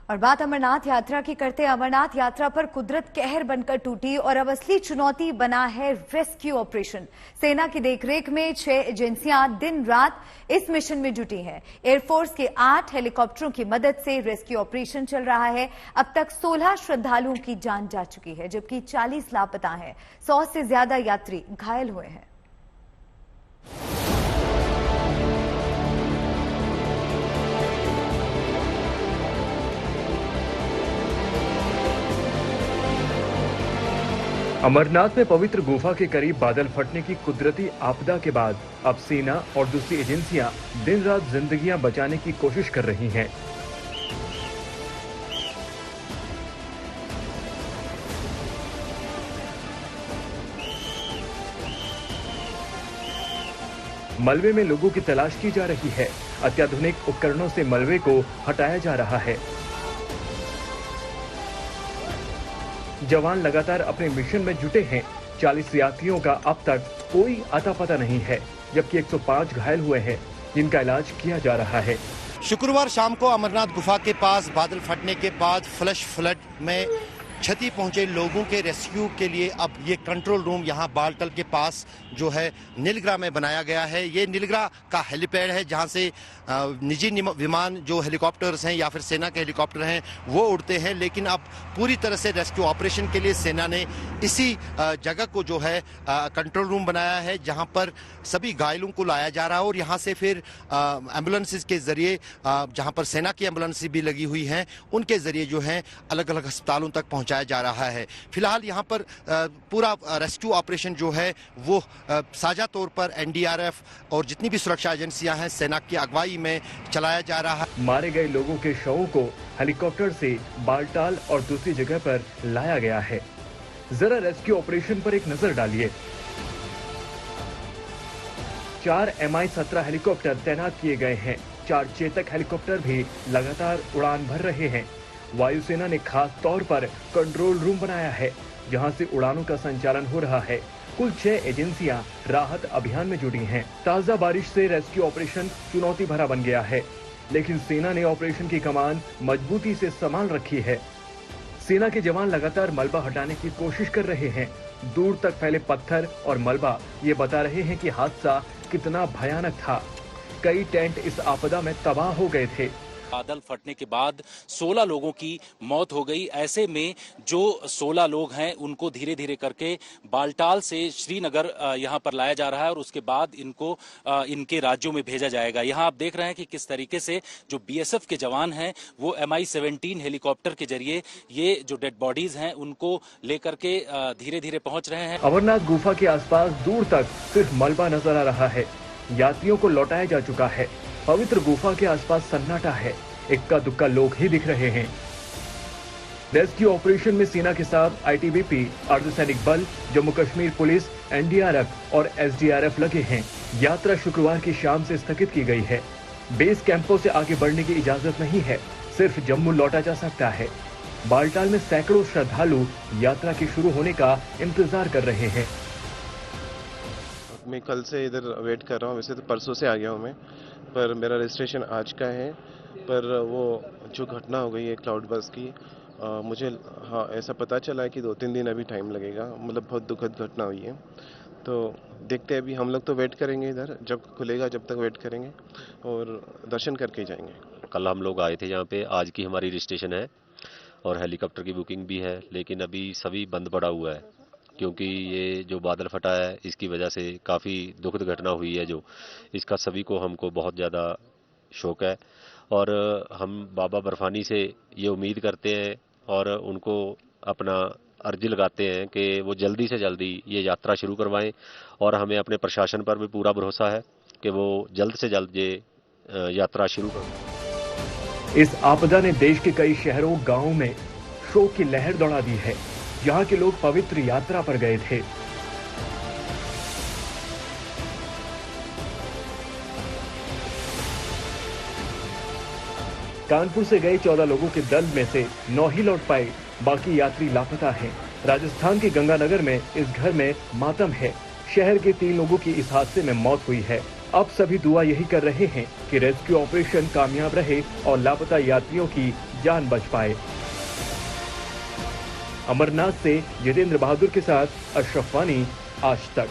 और बात अमरनाथ यात्रा की करते हैं। अमरनाथ यात्रा पर कुदरत कहर बनकर टूटी और अब असली चुनौती बना है रेस्क्यू ऑपरेशन। सेना की देखरेख में 6 एजेंसियां दिन रात इस मिशन में जुटी हैं। एयरफोर्स के 8 हेलीकॉप्टरों की मदद से रेस्क्यू ऑपरेशन चल रहा है। अब तक 16 श्रद्धालुओं की जान जा चुकी है, जबकि 40 लापता हैं। 100 से ज्यादा यात्री घायल हुए हैं। अमरनाथ में पवित्र गुफा के करीब बादल फटने की कुदरती आपदा के बाद अब सेना और दूसरी एजेंसियां दिन रात जिंदगियां बचाने की कोशिश कर रही हैं। मलबे में लोगों की तलाश की जा रही है। अत्याधुनिक उपकरणों से मलबे को हटाया जा रहा है। जवान लगातार अपने मिशन में जुटे हैं। 40 यात्रियों का अब तक कोई अता पता नहीं है, जबकि 105 घायल हुए हैं, जिनका इलाज किया जा रहा है। शुक्रवार शाम को अमरनाथ गुफा के पास बादल फटने के बाद फ्लैश फ्लड में क्षति पहुंचे लोगों के रेस्क्यू के लिए अब ये कंट्रोल रूम यहाँ बालटल के पास जो है नीलगिरा में बनाया गया है। ये नीलगिरा का हेलीपैड है, जहाँ से निजी विमान जो हेलीकॉप्टर्स हैं या फिर सेना के हेलीकॉप्टर हैं वो उड़ते हैं। लेकिन अब पूरी तरह से रेस्क्यू ऑपरेशन के लिए सेना ने इसी जगह को जो है कंट्रोल रूम बनाया है, जहाँ पर सभी घायलों को लाया जा रहा है और यहाँ से फिर एम्बुलेंसेज के जरिए, जहाँ पर सेना की एम्बुलेंस भी लगी हुई हैं, उनके जरिए जो है अलग अलग अस्पतालों तक पहुँचाया जा रहा है। फिलहाल यहाँ पर पूरा रेस्क्यू ऑपरेशन जो है वो साझा तौर पर एनडीआरएफ और जितनी भी सुरक्षा एजेंसियां हैं सेना की अगुवाई में चलाया जा रहा है। मारे गए लोगों के शवों को हेलीकॉप्टर से बालटाल और दूसरी जगह पर लाया गया है। जरा रेस्क्यू ऑपरेशन पर एक नजर डालिए। 4 Mi-17 हेलीकॉप्टर तैनात किए गए हैं। 4 चेतक हेलीकॉप्टर भी लगातार उड़ान भर रहे हैं। वायुसेना ने खास तौर पर कंट्रोल रूम बनाया है, जहां से उड़ानों का संचालन हो रहा है। कुल 6 एजेंसियां राहत अभियान में जुटी हैं। ताजा बारिश से रेस्क्यू ऑपरेशन चुनौती भरा बन गया है, लेकिन सेना ने ऑपरेशन की कमान मजबूती से संभाल रखी है। सेना के जवान लगातार मलबा हटाने की कोशिश कर रहे हैं। दूर तक फैले पत्थर और मलबा ये बता रहे हैं कि हादसा कितना भयानक था। कई टेंट इस आपदा में तबाह हो गए थे। बादल फटने के बाद 16 लोगों की मौत हो गई। ऐसे में जो 16 लोग हैं उनको धीरे धीरे करके बालटाल से श्रीनगर यहां पर लाया जा रहा है और उसके बाद इनको इनके राज्यों में भेजा जाएगा। यहां आप देख रहे हैं कि किस तरीके से जो बीएसएफ के जवान हैं वो Mi-17 हेलीकॉप्टर के जरिए ये जो डेड बॉडीज हैं उनको लेकर के धीरे धीरे पहुंच रहे हैं। अमरनाथ गुफा के आसपास दूर तक सिर्फ मलबा नजर आ रहा है। यात्रियों को लौटाया जा चुका है। पवित्र गुफा के आसपास सन्नाटा है। इक्का दुक्का लोग ही दिख रहे हैं। रेस्क्यू ऑपरेशन में सेना के साथ आईटीबीपी, अर्धसैनिक बल, जम्मू कश्मीर पुलिस, एनडीआरएफ और एसडीआरएफ लगे हैं। यात्रा शुक्रवार की शाम से स्थगित की गई है। बेस कैंपों से आगे बढ़ने की इजाजत नहीं है, सिर्फ जम्मू लौटा जा सकता है। बालटाल में सैकड़ों श्रद्धालु यात्रा के शुरू होने का इंतजार कर रहे हैं। मैं कल से इधर वेट कर रहा हूँ। वैसे तो परसों से आ गया हूँ मैं, पर मेरा रजिस्ट्रेशन आज का है। पर वो जो घटना हो गई है क्लाउड बस की, मुझे ऐसा पता चला है कि 2-3 दिन अभी टाइम लगेगा। मतलब बहुत दुखद घटना हुई है। तो देखते हैं, अभी हम लोग तो वेट करेंगे इधर, जब खुलेगा जब तक वेट करेंगे और दर्शन करके जाएंगे। कल हम लोग आए थे यहाँ पे, आज की हमारी रजिस्ट्रेशन है और हेलीकॉप्टर की बुकिंग भी है, लेकिन अभी सभी बंद पड़ा हुआ है क्योंकि ये जो बादल फटा है इसकी वजह से काफ़ी दुखद घटना हुई है। जो इसका सभी को हमको बहुत ज़्यादा शौक है और हम बाबा बर्फानी से ये उम्मीद करते हैं और उनको अपना अर्जी लगाते हैं कि वो जल्दी से जल्दी ये यात्रा शुरू करवाएं और हमें अपने प्रशासन पर भी पूरा भरोसा है कि वो जल्द से जल्द ये यात्रा शुरू करें। इस आपदा ने देश के कई शहरों गांवों में शोक की लहर दौड़ा दी है। यहाँ के लोग पवित्र यात्रा पर गए थे। कानपुर से गए 14 लोगों के दल में से 9 ही लौट पाए, बाकी यात्री लापता हैं। राजस्थान के गंगानगर में इस घर में मातम है। शहर के 3 लोगों की इस हादसे में मौत हुई है। अब सभी दुआ यही कर रहे हैं कि रेस्क्यू ऑपरेशन कामयाब रहे और लापता यात्रियों की जान बच पाए। अमरनाथ से जितेंद्र बहादुर के साथ अशरफ वानी, आज तक।